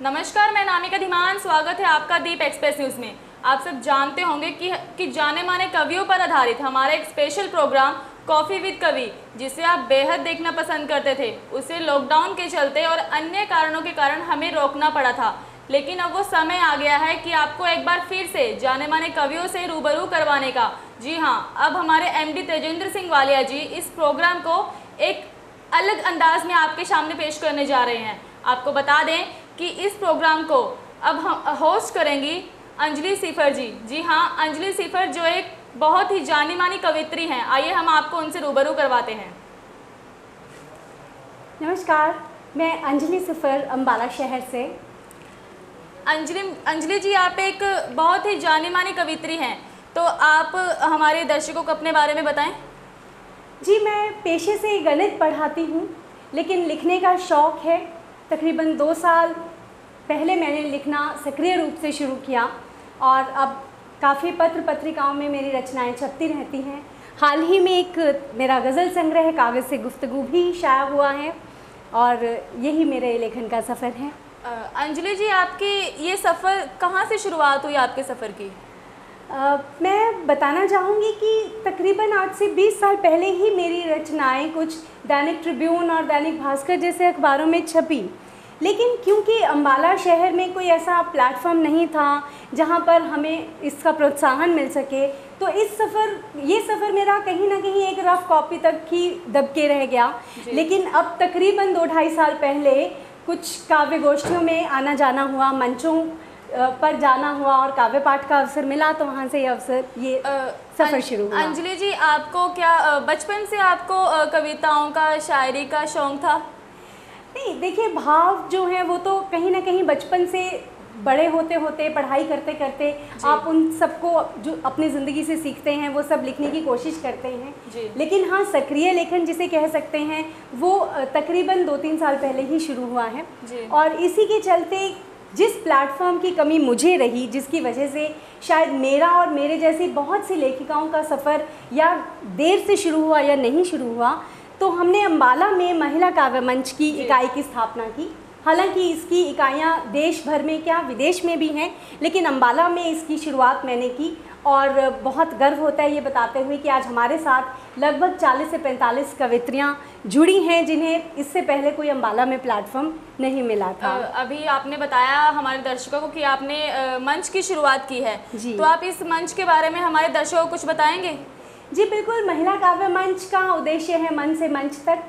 नमस्कार, मैं नामिका धीमान। स्वागत है आपका दीप एक्सप्रेस न्यूज़ में। आप सब जानते होंगे कि जाने माने कवियों पर आधारित हमारा एक स्पेशल प्रोग्राम कॉफ़ी विद कवि, जिसे आप बेहद देखना पसंद करते थे, उसे लॉकडाउन के चलते और अन्य कारणों के कारण हमें रोकना पड़ा था। लेकिन अब वो समय आ गया है कि आपको एक बार फिर से जाने माने कवियों से रूबरू करवाने का। जी हाँ, अब हमारे एमडी तेजेंद्र सिंह वालिया जी इस प्रोग्राम को एक अलग अंदाज में आपके सामने पेश करने जा रहे हैं। आपको बता दें कि इस प्रोग्राम को अब हम होस्ट करेंगी अंजलि सीफर जी। जी हाँ, अंजलि सीफर जो एक बहुत ही जानी मानी कवित्री हैं। आइए हम आपको उनसे रूबरू करवाते हैं। नमस्कार, मैं अंजलि सीफर अम्बाला शहर से। अंजलि जी, आप एक बहुत ही जानी मानी कवित्री हैं, तो आप हमारे दर्शकों को अपने बारे में बताएं। जी, मैं पेशे से गणित पढ़ाती हूँ, लेकिन लिखने का शौक़ है। तकरीबन 2 साल पहले मैंने लिखना सक्रिय रूप से शुरू किया और अब काफ़ी पत्र पत्रिकाओं में मेरी रचनाएं छपती रहती हैं। हाल ही में एक मेरा गज़ल संग्रह कागज़ से गुफ्तगू भी शाया हुआ है और यही मेरे लेखन का सफ़र है। अंजलि जी, आपकी ये सफ़र कहाँ से शुरुआत हुई आपके सफ़र की? मैं बताना चाहूँगी कि तकरीबन आज से 20 साल पहले ही मेरी रचनाएं कुछ दैनिक ट्रिब्यून और दैनिक भास्कर जैसे अखबारों में छपी, लेकिन क्योंकि अम्बाला शहर में कोई ऐसा प्लेटफॉर्म नहीं था जहां पर हमें इसका प्रोत्साहन मिल सके, तो ये सफ़र मेरा कहीं ना कहीं एक रफ़ कॉपी तक ही दबके रह गया। लेकिन अब तकरीबन 2-2.5 साल पहले कुछ काव्य गोष्ठियों में आना जाना हुआ, मंचों पर जाना हुआ और काव्य पाठ का अवसर मिला, तो वहाँ से ये सफ़र शुरू हुआ। अंजलि जी, आपको क्या बचपन से आपको कविताओं का, शायरी का शौक़ था? नहीं, देखिए, भाव जो हैं वो तो कहीं ना कहीं बचपन से बड़े होते होते, पढ़ाई करते करते आप उन सबको जो अपनी ज़िंदगी से सीखते हैं वो सब लिखने की कोशिश करते हैं। लेकिन हाँ, सक्रिय लेखन जिसे कह सकते हैं वो तकरीबन 2-3 साल पहले ही शुरू हुआ है। और इसी के चलते जिस प्लेटफॉर्म की कमी मुझे रही, जिसकी वजह से शायद मेरा और मेरे जैसी बहुत सी लेखिकाओं का सफ़र या देर से शुरू हुआ या नहीं शुरू हुआ, तो हमने अम्बाला में महिला काव्य मंच की इकाई की स्थापना की। हालांकि इसकी इकाइयां देश भर में क्या विदेश में भी हैं, लेकिन अम्बाला में इसकी शुरुआत मैंने की और बहुत गर्व होता है ये बताते हुए कि आज हमारे साथ लगभग 40 से 45 कवित्रियाँ जुड़ी हैं जिन्हें इससे पहले कोई अम्बाला में प्लेटफॉर्म नहीं मिला था। अभी आपने बताया हमारे दर्शकों को कि आपने मंच की शुरुआत की है, तो आप इस मंच के बारे में हमारे दर्शकों को कुछ बताएंगे? जी बिल्कुल, महिला काव्य मंच का उद्देश्य है मन से मंच तक,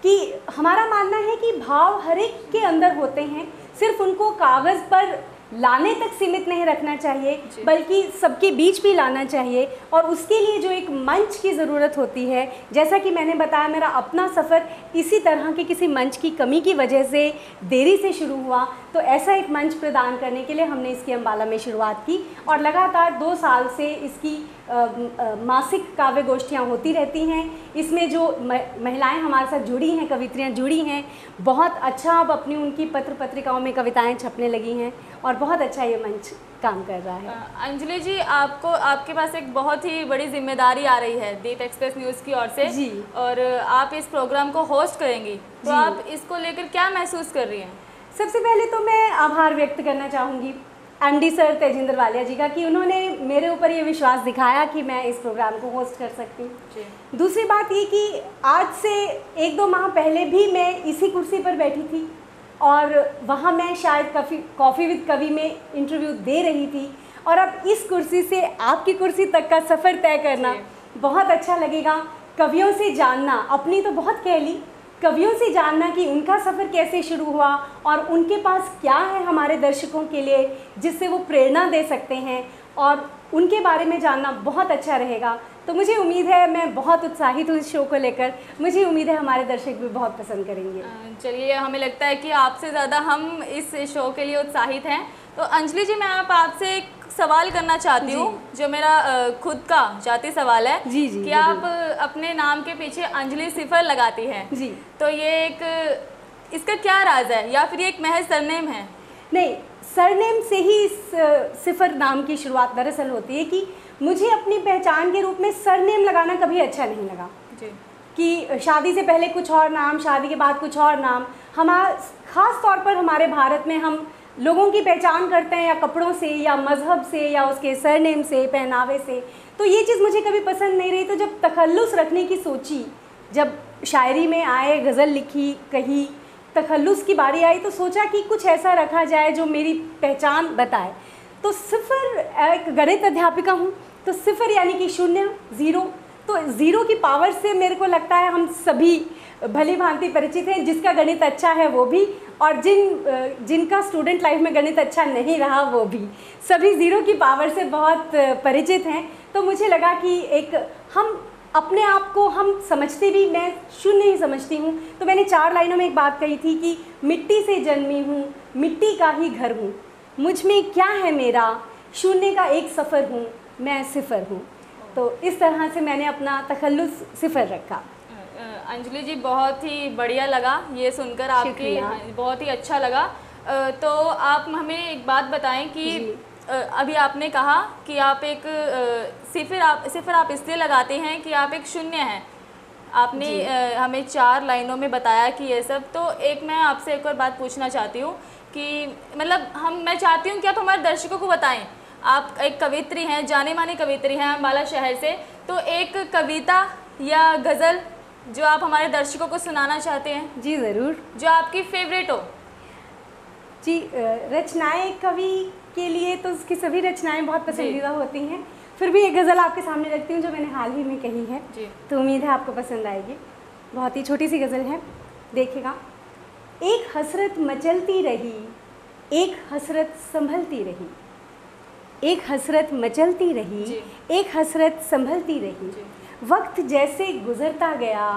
कि हमारा मानना है कि भाव हर एक के अंदर होते हैं, सिर्फ उनको कागज़ पर लाने तक सीमित नहीं रखना चाहिए, बल्कि सबके बीच भी लाना चाहिए। और उसके लिए जो एक मंच की ज़रूरत होती है, जैसा कि मैंने बताया, मेरा अपना सफ़र इसी तरह के किसी मंच की कमी की वजह से देरी से शुरू हुआ, तो ऐसा एक मंच प्रदान करने के लिए हमने इसकी अम्बाला में शुरुआत की और लगातार 2 साल से इसकी मासिक काव्य गोष्ठियाँ होती रहती हैं। इसमें जो महिलाएं हमारे साथ जुड़ी हैं, कवित्रियाँ जुड़ी हैं, बहुत अच्छा अब अपनी उनकी पत्र पत्रिकाओं में कविताएं छपने लगी हैं और बहुत अच्छा ये मंच काम कर रहा है। अंजलि जी, आपके पास एक बहुत ही बड़ी जिम्मेदारी आ रही है दीप एक्सप्रेस न्यूज़ की ओर से जी, और आप इस प्रोग्राम को होस्ट करेंगी, तो आप इसको लेकर क्या महसूस कर रही हैं? सबसे पहले तो मैं आभार व्यक्त करना चाहूँगी एमडी सर तेजेंद्र वालिया जी का कि उन्होंने मेरे ऊपर ये विश्वास दिखाया कि मैं इस प्रोग्राम को होस्ट कर सकती हूँ। दूसरी बात ये कि आज से 1-2 माह पहले भी मैं इसी कुर्सी पर बैठी थी और वहाँ मैं शायद कॉफ़ी विद कवि में इंटरव्यू दे रही थी, और अब इस कुर्सी से आपकी कुर्सी तक का सफ़र तय करना बहुत अच्छा लगेगा। कवियों से जानना, अपनी तो बहुत कह ली, कवियों से जानना कि उनका सफ़र कैसे शुरू हुआ और उनके पास क्या है हमारे दर्शकों के लिए जिससे वो प्रेरणा दे सकते हैं, और उनके बारे में जानना बहुत अच्छा रहेगा। तो मुझे उम्मीद है, मैं बहुत उत्साहित हूँ इस शो को लेकर, मुझे उम्मीद है हमारे दर्शक भी बहुत पसंद करेंगे। चलिए, हमें लगता है कि आपसे ज़्यादा हम इस शो के लिए उत्साहित हैं। तो अंजलि जी, मैं आपसे एक सवाल करना चाहती हूँ जो मेरा खुद का जाती सवाल है कि आप अपने नाम के पीछे अंजलि सीफर लगाती हैं जी, तो ये इसका क्या राज है या फिर ये एक महज सरनेम है? नहीं, सरनेम से ही इस सिफर नाम की शुरुआत दरअसल होती है कि मुझे अपनी पहचान के रूप में सरनेम लगाना कभी अच्छा नहीं लगा जी। कि शादी से पहले कुछ और नाम, शादी के बाद कुछ और नाम। ख़ास तौर पर हमारे भारत में हम लोगों की पहचान करते हैं या कपड़ों से या मज़हब से या उसके सरनेम से, पहनावे से, तो ये चीज़ मुझे कभी पसंद नहीं रही। तो जब तखल्लुस रखने की सोची, जब शायरी में आए, गज़ल लिखी, कही, तखल्लुस की बारी आई, तो सोचा कि कुछ ऐसा रखा जाए जो मेरी पहचान बताए। तो सिफ़र, एक गणित अध्यापिका हूँ, तो सिफ़र यानी कि शून्य, ज़ीरो। तो ज़ीरो की पावर से मेरे को लगता है हम सभी भली भांति परिचित हैं, जिसका गणित अच्छा है वो भी, और जिनका स्टूडेंट लाइफ में गणित अच्छा नहीं रहा वो भी, सभी ज़ीरो की पावर से बहुत परिचित हैं। तो मुझे लगा कि एक हम अपने आप को हम समझते भी, मैं शून्य ही समझती हूँ। तो मैंने 4 लाइनों में एक बात कही थी कि मिट्टी से जन्मी हूँ, मिट्टी का ही घर हूँ, मुझ में क्या है मेरा, शून्य का एक सफ़र हूँ, मैं सिफ़र हूँ। तो इस तरह से मैंने अपना तखल्लुस सिफ़र रखा। अंजलि जी, बहुत ही बढ़िया लगा ये सुनकर, आपकी बहुत ही अच्छा लगा। तो आप हमें एक बात बताएं कि अभी आपने कहा कि आप एक सिफ़र आप इसलिए लगाते हैं कि आप एक शून्य हैं। आपने हमें 4 लाइनों में बताया कि ये सब। तो एक मैं आपसे एक और बात पूछना चाहती हूँ कि मतलब मैं चाहती हूँ कि आप हमारे दर्शकों को बताएं, आप एक कवित्री हैं, जाने माने कवित्री हैं अम्बाला शहर से, तो एक कविता या गज़ल जो आप हमारे दर्शकों को सुनाना चाहते हैं। जी ज़रूर। जो आपकी फेवरेट हो। जी, रचनाएं कवि के लिए तो उसकी सभी रचनाएं बहुत पसंदीदा होती हैं, फिर भी एक गज़ल आपके सामने रखती हूँ जो मैंने हाल ही में कही है जी। तो उम्मीद है आपको पसंद आएगी। बहुत ही छोटी सी गज़ल है, देखिएगा। एक हसरत मचलती रही, एक हसरत संभलती रही, एक हसरत मचलती रही, एक हसरत संभलती रही, वक्त जैसे गुज़रता गया,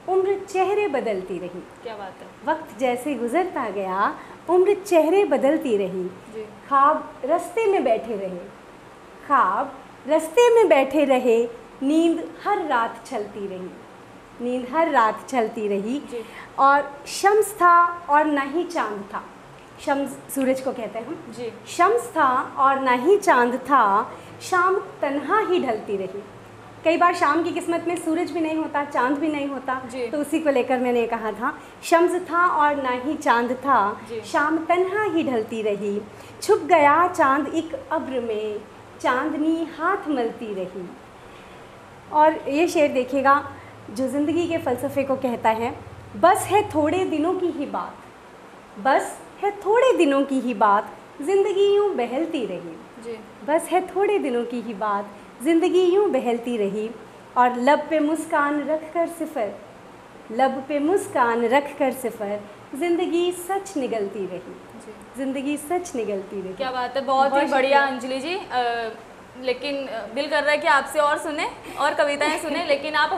उम्र चेहरे बदलती रही। क्या बात है। वक्त जैसे गुज़रता गया, उम्र चेहरे बदलती रही, ख्वाब रास्ते में बैठे रहे, ख्वाब रास्ते में बैठे रहे, नींद हर रात चलती रही, नींद हर रात चलती रही। और शम्स था और ना ही चांद था, शम्स सूरज को कहते हैं हम जी। शम्स था और ना ही चांद था, शाम तन्हा ही ढलती रही। कई बार शाम की किस्मत में सूरज भी नहीं होता, चांद भी नहीं होता, तो उसी को लेकर मैंने कहा था। शम्स था और ना ही चांद था, शाम तन्हा ही ढलती रही, छुप गया चांद एक अब्र में, चांदनी हाथ मलती रही। और ये शेर देखिएगा जो ज़िंदगी के फ़लसफ़े को कहता है, बस है थोड़े दिनों की ही बात, बस है थोड़े दिनों की ही बात, ज़िंदगी यूँ बहलती रही जी। बस है थोड़े दिनों की ही बात, ज़िंदगी यूँ बहलती रही। और लब पे मुस्कान रख कर सिफ़र, लब पे मुस्कान रख कर सिफ़र, ज़िंदगी सच निगलती रही, ज़िंदगी सच निगलती रही। क्या बात है, बहुत ही बढ़िया अंजलि जी। लेकिन दिल कर रहा है कि आपसे और सुने और कविताएं सुने, लेकिन आप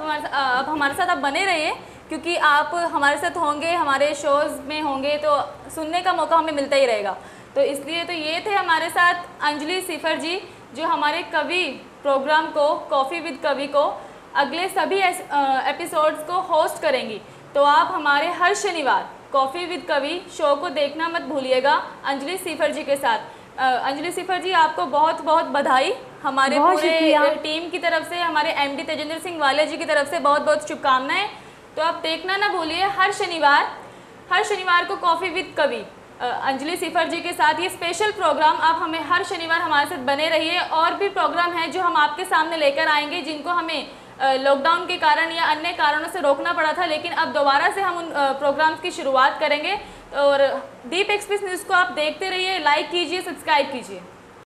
हमारे साथ आप बने रहिए, क्योंकि आप हमारे साथ होंगे, हमारे शोज़ में होंगे तो सुनने का मौका हमें मिलता ही रहेगा। तो इसलिए तो ये थे हमारे साथ अंजलि सिफ़र जी, जो हमारे कवि प्रोग्राम को, कॉफ़ी विद कवि को अगले सभी एपिसोड्स को होस्ट करेंगी। तो आप हमारे हर शनिवार कॉफ़ी विद कवि शो को देखना मत भूलिएगा अंजलि सिफ़र जी के साथ। अंजलि सिफ़र जी, आपको बहुत बहुत बधाई हमारे पूरे टीम की तरफ से, हमारे एमडी तेजेंद्र सिंह वाले जी की तरफ से बहुत बहुत शुभकामनाएं। तो आप देखना ना भूलिए हर शनिवार को कॉफ़ी विद कवि अंजलि सिफ़र जी के साथ ये स्पेशल प्रोग्राम। आप हमें हर शनिवार हमारे साथ बने रहिए। और भी प्रोग्राम हैं जो हम आपके सामने लेकर आएंगे, जिनको हमें लॉकडाउन के कारण या अन्य कारणों से रोकना पड़ा था, लेकिन अब दोबारा से हम उन प्रोग्राम्स की शुरुआत करेंगे। और दीप एक्सप्रेस न्यूज़ को आप देखते रहिए, लाइक कीजिए, सब्सक्राइब कीजिए।